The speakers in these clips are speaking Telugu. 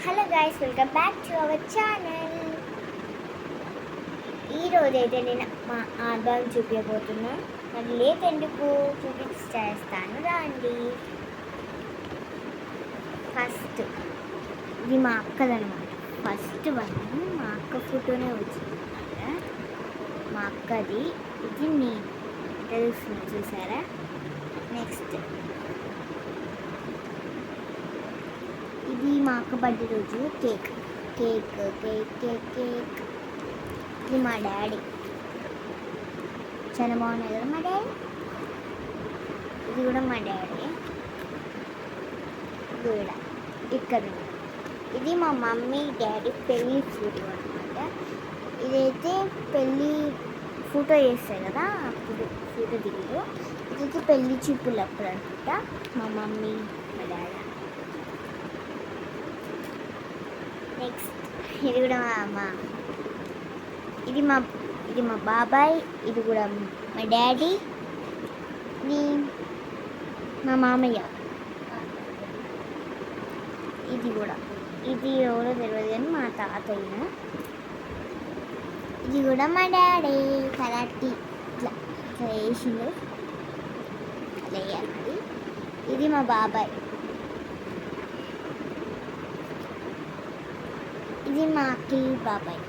Hello guys, welcome back to our channel. ఈరోజైతే నేను మా ఆల్బమ్ చూపించబోతున్నా. మరి లేట్ ఎందుకు చూపించేస్తాను రండి. ఫస్ట్ ఇది మా అక్కదనమాట. ఫస్ట్ వన్ మా అక్క ఫోటోనే వచ్చిందన్నమాట. మా అక్కది. ఇది నేను తెలుస్తుంది, చూసారా? నెక్స్ట్ ఇది మా అక్క బర్త్డే రోజు cake cake cake cake cake ఇది మా డాడీ. చాలా బాగున్నాయి కదా మా డాడీ. ఇది కూడా మా డాడీ. ఇది కూడా ఇక్కడ ఇది మా మమ్మీ డాడీ పెళ్ళి ఫోటో అనమాట. ఇదైతే పెళ్ళి ఫోటో చేస్తాయి కదా, అప్పుడు ఫోటో దిగులు. ఇదైతే పెళ్ళి చూపులు అప్పుడు అనుకుంటా. మా మమ్మీ మా డాడీ. నెక్స్ట్ ఇది కూడా ఇది మా బాబాయ్. ఇది కూడా మా డాడీ. ఇది మా మామయ్య. ఇది ఎవరో తెలియదు కానీ మా తాతయ్య. ఇది కూడా మా డాడీ. కరాటీ ఇట్లా వేసిండు, అలా వేయాలి. ఇది మా బాబాయ్. ఇది మా అక్కి బాబాయ్.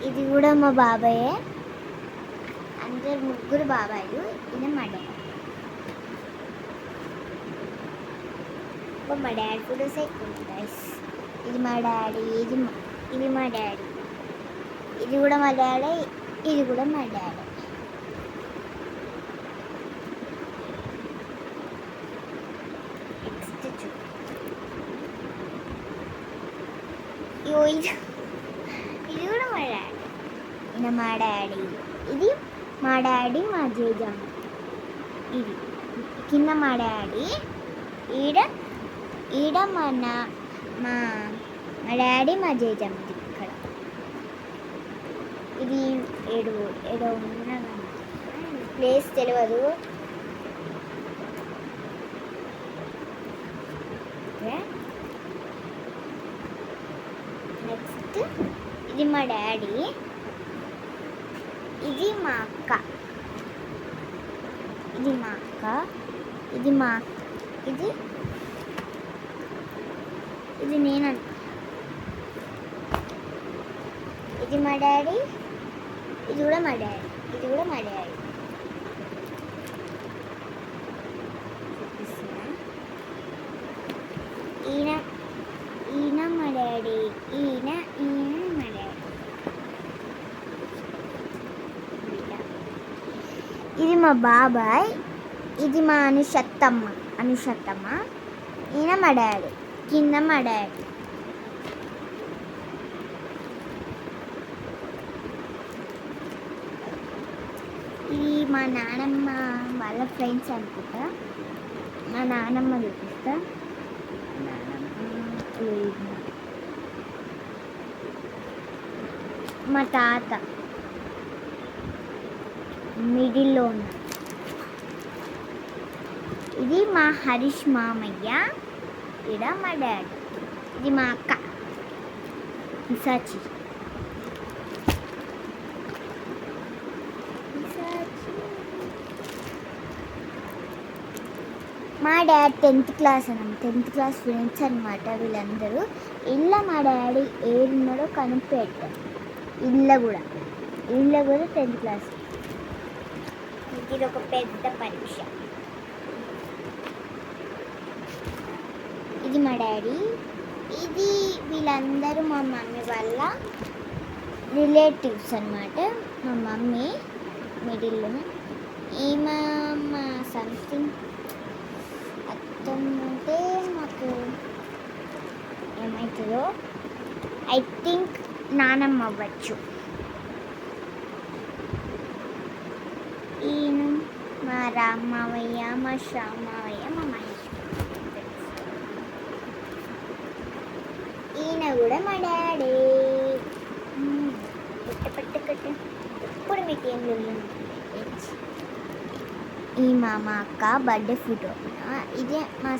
ఇది కూడా మా బాబాయే. అందరు ముగ్గురు బాబాయిలు. ఇది మా డాడీ. మా డాడీ ఫోటోస్ ఎక్కువ ఉంటాయి. ఇది మా డాడీ. ఇది మా డాడీ. ఇది కూడా మా డాడీ. ఇది కూడా మా డాడీ. ఇది కూడా మా డాడీ. ఇది మా డాడీ. ఇది మా డాడీ మా జేజమ్మ. ఇది కింద మా డాడీ. ఈడ మా డాడీ మా జేజమ్మ. ఇక్కడ ఇది ఏడో ఉన్న ప్లేస్ తెలియదు. నెక్స్ట్ ఇది మా డాడీ. ఇది మా అక్క. ఇది నేను. ఇది మా డాడీ. ఇది కూడా మా డాడీ. ఈయన మా డాడీ. ఈయన మా డాడీ. ఇది మా బాబాయ్. ఇది మా అనుషత్తమ్మ. ఈయన మా డాడీ. కింద మా డాడీ. ఇది మా నానమ్మ వాళ్ళ ఫ్రెండ్స్ అనుకుంటా. మా నానమ్మ చూపిస్తా. మా తాత మిడిల్లో ఉన్న. ఇది మా హరీష్ మామయ్య. ఇక్కడ మా డాడీ. ఇది మా అక్క విశాచి. మా డాడీ 10th క్లాస్ అన్నమాట. 10th క్లాస్ ఫ్రెండ్స్ అనమాట వీళ్ళందరూ. ఇళ్ళ మా డాడీ ఏడున్నాడో కనిపెట్టాడు. ఇళ్ళ కూడా 10th క్లాస్. ఇది ఒక పెద్ద పరీక్ష. ఇది మా డాడీ. ఇది వీళ్ళందరూ మా మమ్మీ వాళ్ళ రిలేటివ్స్ అనమాట. మా మమ్మీ మిడిల్లో. ఈమె మా సంథింగ్ అంటే మాకు ఏమవుతుందో ఐ థింక్ నానమ్మ అవ్వచ్చు. ఈయన మా రామ్మయ్య, మా శ్యామయ్య, మా మహేష్. ఈయన కూడా మా డాడీ. పెట్ట ఎప్పుడు మీకు ఏం లేదు. ఈ మా అక్క బర్త్డే ఫోటో. ఇదే మా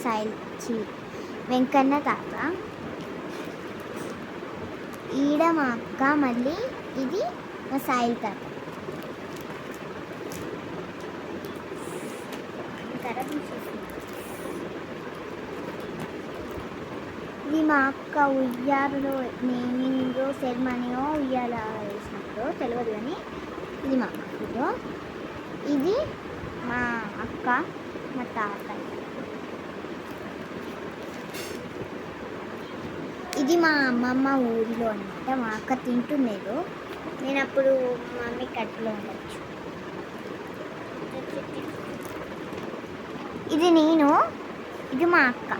వెంకన్న తాత. ఈడ మా అక్క, మళ్ళీ ఇది మా సాయిల్ తాత. ఇది మా అక్క ఉయ్యాలలో నేమింగో సెరమనీయో ఉయ్యాల వేసినప్పుడు తెలియదు, కానీ ఇది మా అక్క ఫోటో. ఇది మా అక్క, మా తాతయ్య. ఇది మా అమ్మమ్మ ఊరిలో అనమాట. మా అక్క తింటున్నారు. నేను అప్పుడు మా మమ్మీ కట్టులో ఉండొచ్చు. ఇది నేను, ఇది మా అక్క,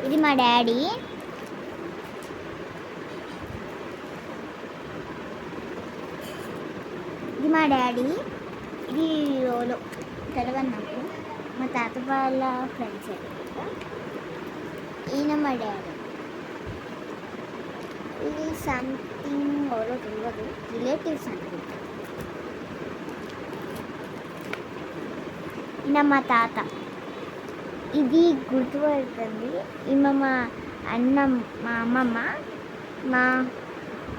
ఇది మా డాడీ. ఇది మా డాడీ. ఇది రోలో తెలియదు నాకు, మా తాత వాళ్ళ ఫ్రెండ్స్ అనమాట. ఈయన మా డాడీ. ఇది సంథింగ్ ఎవరో తెలియదు, రిలేటివ్స్ అనుకుంటా. ఈయన మా తాత. ఇది గుర్తుపడుతుంది. ఈమె మా అన్న, మా అమ్మమ్మ,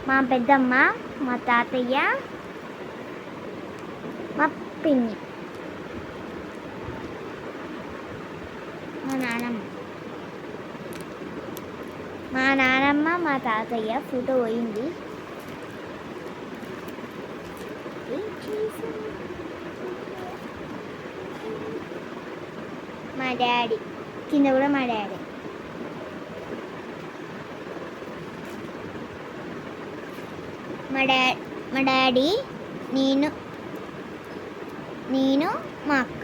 మా పెద్దమ్మ, మా తాతయ్య, మా పిన్ని, మా నానమ్మ, మా తాతయ్య ఫోటో పోయింది. మా డాడీ కింద కూడా మా డాడీ. మా డాడీ, నేను మా అక్క,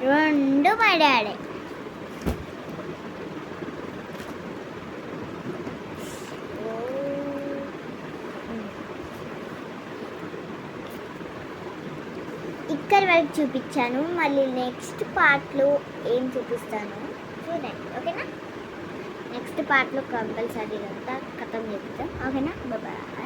రెండు మా డాడీ. ఇక్కడ వరకు చూపించాను. మళ్ళీ నెక్స్ట్ పార్ట్లో ఏం చూపిస్తాను చూడండి, ఓకేనా? నెక్స్ట్ పార్ట్లో కంపల్సరీ అంతా కథం చెప్తాం, ఓకేనా? బాయ్.